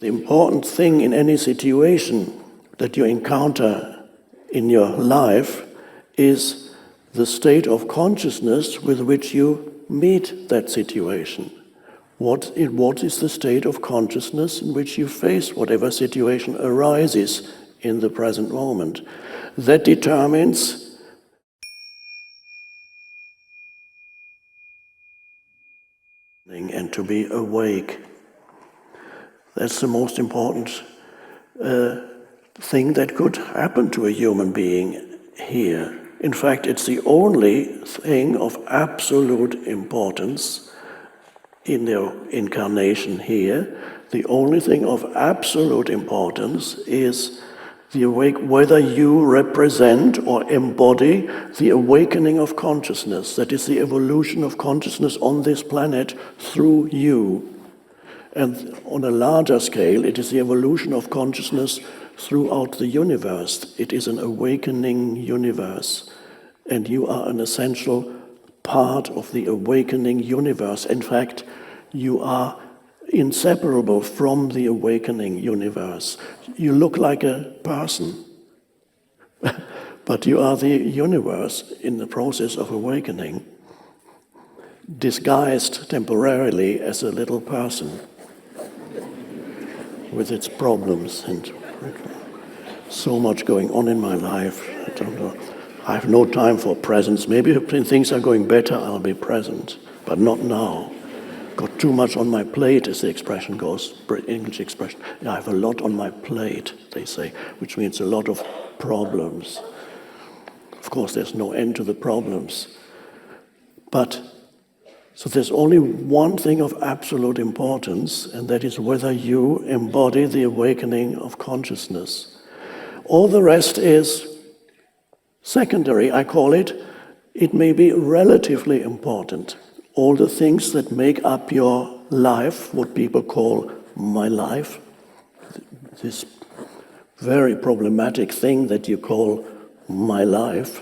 The important thing in any situation that you encounter in your life is the state of consciousness with which you meet that situation. What is the state of consciousness in which you face whatever situation arises in the present moment? That determines and to be awake. That's the most important thing that could happen to a human being here. In fact, it's the only thing of absolute importance in their incarnation here. The only thing of absolute importance is the whether you represent or embody the awakening of consciousness, that is the evolution of consciousness on this planet through you. And on a larger scale, it is the evolution of consciousness throughout the universe. It is an awakening universe, and you are an essential part of the awakening universe. In fact, you are inseparable from the awakening universe. You look like a person, but you are the universe in the process of awakening, disguised temporarily as a little person with its problems and so much going on in my life. I don't know. I have no time for presence. Maybe when things are going better, I'll be present, but not now. Got too much on my plate, as the expression goes, English expression. I have a lot on my plate, they say, which means a lot of problems. Of course, there's no end to the problems. So there's only one thing of absolute importance, and that is whether you embody the awakening of consciousness. All the rest is secondary, I call it. It may be relatively important. All the things that make up your life, what people call my life, this very problematic thing that you call my life,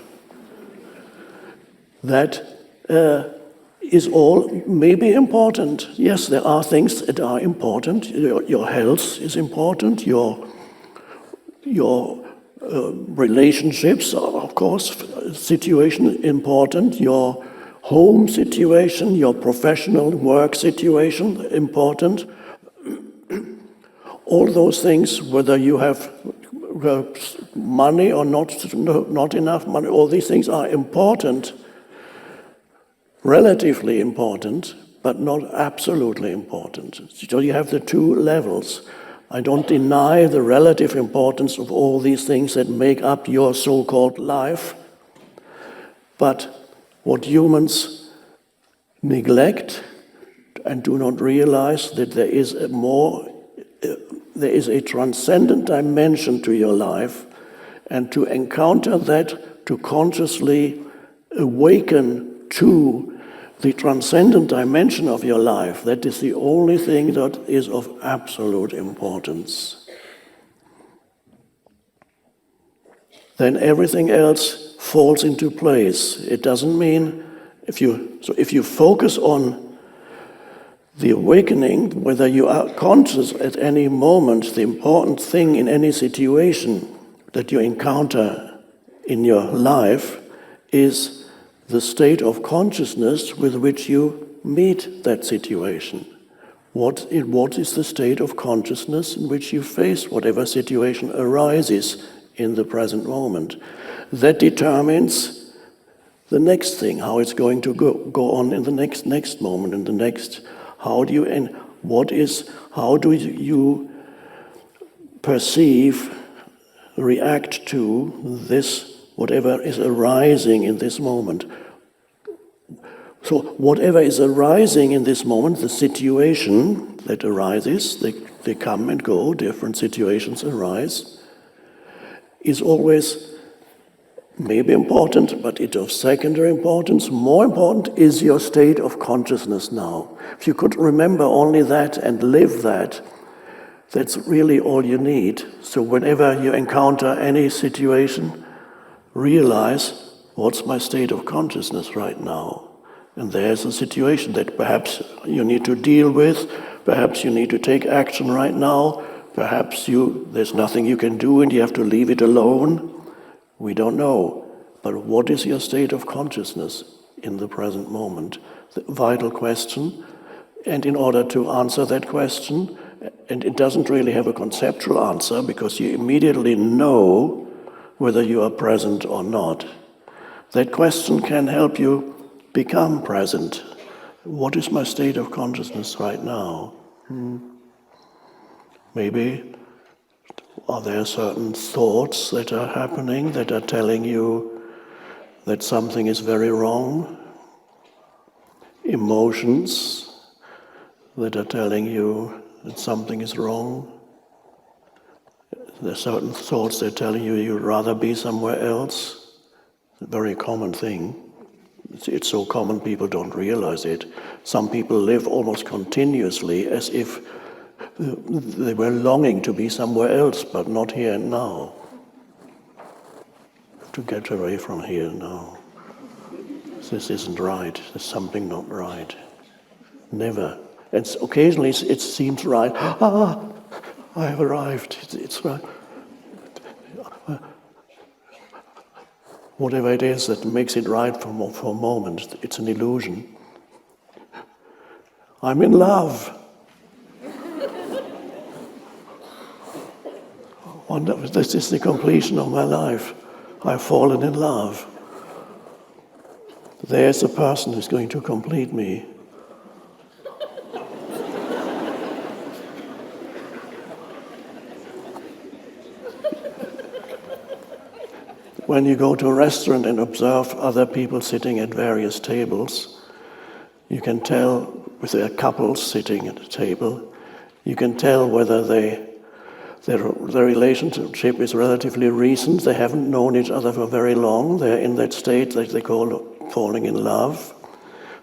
that is all maybe important. Yes, there are things that are important. Your health is important. Your relationships are, of course, situation important. Your home situation, your professional work situation, important. All those things, whether you have money or not enough money, all these things are important, relatively important, but not absolutely important. So you have the two levels. I don't deny the relative importance of all these things that make up your so-called life, but what humans neglect and do not realize that there is a transcendent dimension to your life, and to encounter that, to consciously awaken to the transcendent dimension of your life, that is the only thing that is of absolute importance. Then everything else falls into place. It doesn't mean if you focus on the awakening, whether you are conscious at any moment, the important thing in any situation that you encounter in your life is the state of consciousness with which you meet that situation. What is the state of consciousness in which you face whatever situation arises in the present moment? That determines the next thing, how it's going to go on in the next moment, in the next. How do you perceive, react to this, whatever is arising in this moment? So whatever is arising in this moment, the situation that arises, they come and go, different situations arise, is always maybe important, but it's of secondary importance. More important is your state of consciousness now. If you could remember only that and live that, that's really all you need. So whenever you encounter any situation, realize, what's my state of consciousness right now? And there's a situation that perhaps you need to deal with, Perhaps you need to take action right now. Perhaps there's nothing you can do and you have to leave it alone. We don't know. But what is your state of consciousness in the present moment? The vital question. And in order to answer that question, and it doesn't really have a conceptual answer because you immediately know whether you are present or not. That question can help you become present. What is my state of consciousness right now? Maybe are there certain thoughts that are happening that are telling you that something is very wrong? Emotions that are telling you that something is wrong? There are certain thoughts that are telling you you'd rather be somewhere else. It's a very common thing. It's so common people don't realize it. Some people live almost continuously as if they were longing to be somewhere else, but not here and now. To get away from here now. This isn't right. There's something not right. Never. And occasionally it seems right. I have arrived. It's right. Whatever it is that makes it right for a moment, it's an illusion. I'm in love. This is the completion of my life. I've fallen in love. There's a person who's going to complete me. When you go to a restaurant and observe other people sitting at various tables, you can tell, if there are couples sitting at a table, you can tell whether their relationship is relatively recent. They haven't known each other for very long. They're in that state that they call falling in love.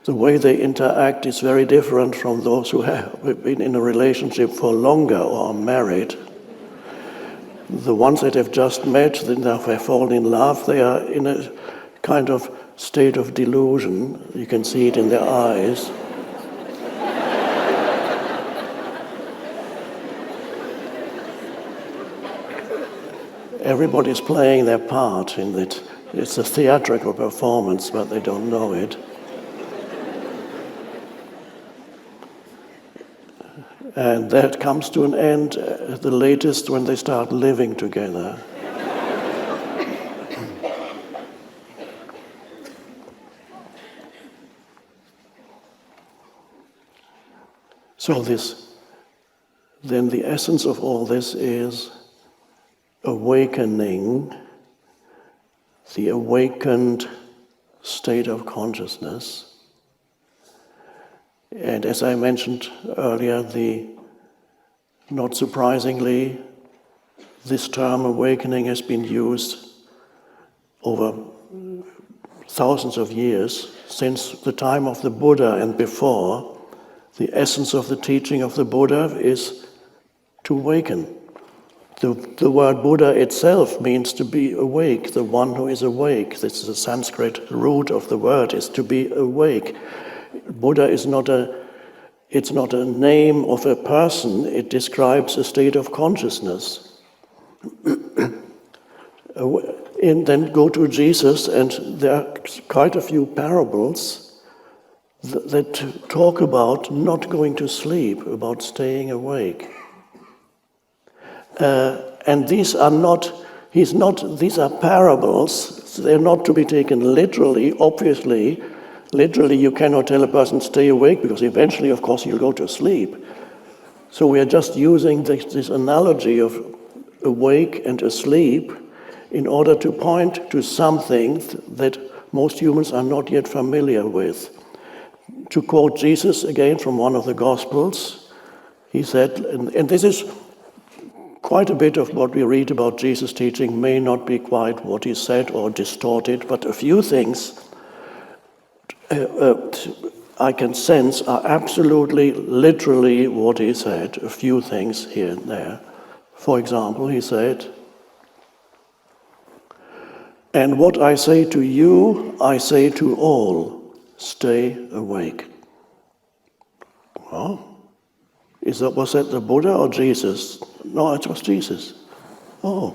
The way they interact is very different from those who have been in a relationship for longer or are married. The ones that have just met, then they have fallen in love, they are in a kind of state of delusion. You can see it in their eyes. Everybody's playing their part in it. It's a theatrical performance, but they don't know it. And that comes to an end at the latest when they start living together. So then the essence of all this is awakening, the awakened state of consciousness. And as I mentioned earlier, not surprisingly, this term awakening has been used over thousands of years, since the time of the Buddha and before. The essence of the teaching of the Buddha is to awaken. The word Buddha itself means to be awake, the one who is awake. This is the Sanskrit root of the word, is to be awake. Buddha is not a name of a person, it describes a state of consciousness. And then go to Jesus, and there are quite a few parables that talk about not going to sleep, about staying awake. And these are these are parables, they're not to be taken literally, obviously. Literally, you cannot tell a person stay awake because eventually, of course, you'll go to sleep. So we are just using this analogy of awake and asleep in order to point to something that most humans are not yet familiar with. To quote Jesus again from one of the Gospels, he said, and this is quite a bit of what we read about Jesus' teaching may not be quite what he said or distorted, but a few things I can sense are absolutely, literally what he said, a few things here and there. For example, he said, "And what I say to you, I say to all, stay awake." Well, Was that the Buddha or Jesus? No, it was Jesus. Oh.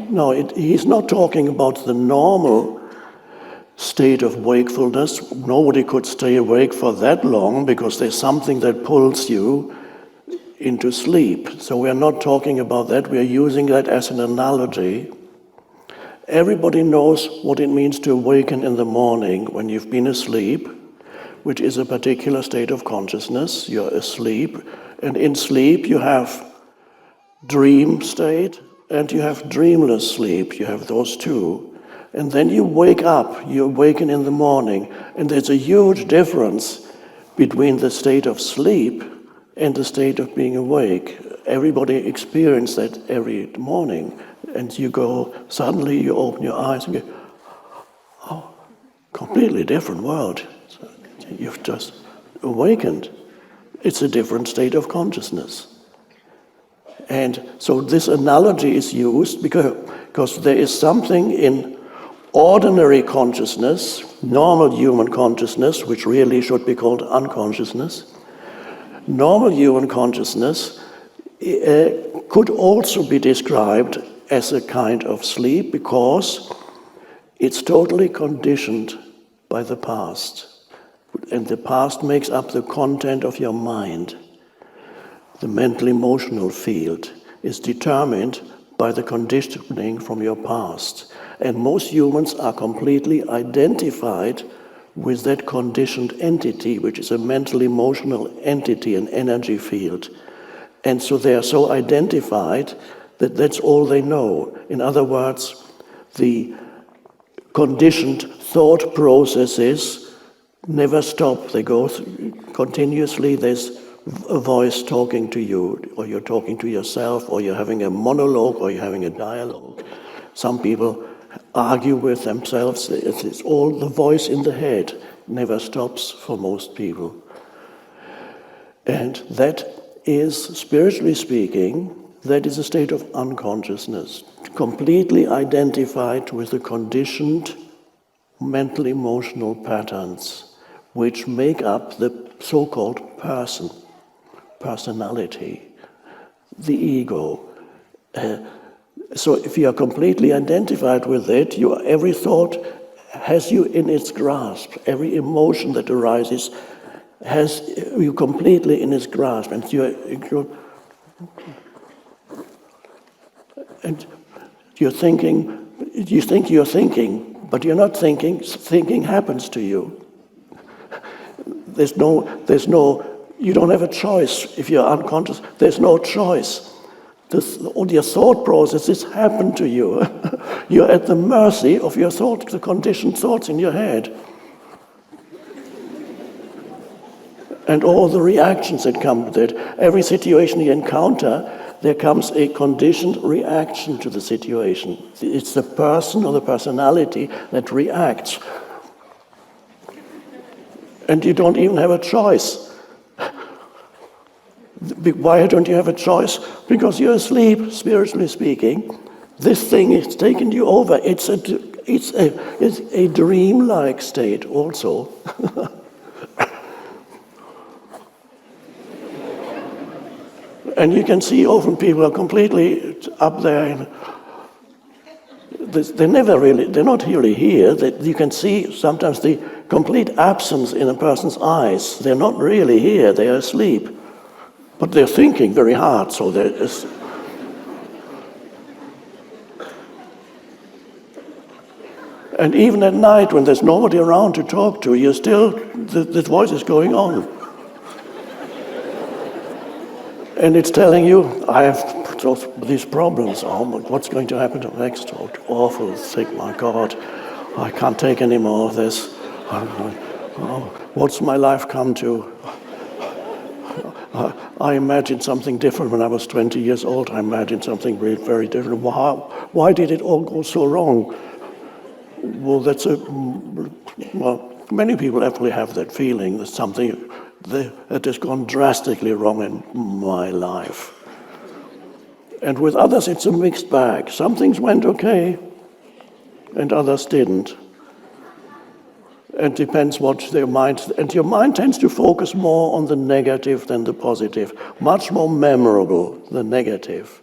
No, he's not talking about the normal state of wakefulness. Nobody could stay awake for that long because there's something that pulls you into sleep. So we're not talking about that. We're using that as an analogy. Everybody knows what it means to awaken in the morning when you've been asleep, which is a particular state of consciousness. You're asleep, and in sleep you have dream state and you have dreamless sleep. You have those two. And then you wake up, you awaken in the morning, and there's a huge difference between the state of sleep and the state of being awake. Everybody experiences that every morning. And you go, suddenly you open your eyes and go, oh, completely different world. So you've just awakened. It's a different state of consciousness. And so this analogy is used because there is something in ordinary consciousness, normal human consciousness, which really should be called unconsciousness. Normal human consciousness could also be described as a kind of sleep because it's totally conditioned by the past. And the past makes up the content of your mind. The mental emotional field is determined by the conditioning from your past. And most humans are completely identified with that conditioned entity, which is a mental emotional entity, an energy field. And so they are so identified that that's all they know. In other words, the conditioned thought processes never stop. They go continuously. There's a voice talking to you, or you're talking to yourself, or you're having a monologue, or you're having a dialogue. Some people argue with themselves. It's all the voice in the head. Never stops for most people. And that is, spiritually speaking, that is a state of unconsciousness, completely identified with the conditioned mental emotional patterns which make up the so-called personality, the ego. So if you are completely identified with it, every thought has you in its grasp. Every emotion that arises has you completely in its grasp. And you're thinking, you think you're thinking, but you're not thinking. Thinking happens to you. There's no, you don't have a choice if you're unconscious. There's no choice. All your thought processes happen to you. You're at the mercy of your thoughts, the conditioned thoughts in your head. And all the reactions that come with it. Every situation you encounter, there comes a conditioned reaction to the situation. It's the person or the personality that reacts. And you don't even have a choice. Why don't you have a choice? Because you're asleep, spiritually speaking. This thing is taking you over. It's a dream-like state also. And you can see often people are completely up there. They're not really here. You can see sometimes the complete absence in a person's eyes. They're not really here, they're asleep. But they're thinking very hard, so there is. And even at night, when there's nobody around to talk to, you're still, this voice is going on. And it's telling you, I have these problems. Oh, what's going to happen next? Oh, awful, sick, my God. I can't take any more of this. What's my life come to? I imagined something different when I was 20 years old. I imagined something very different. Why did it all go so wrong? Well, many people actually have that feeling that something that has gone drastically wrong in my life. And with others, it's a mixed bag. Some things went okay, and others didn't. It depends what their mind, and your mind tends to focus more on the negative than the positive, much more memorable, the negative.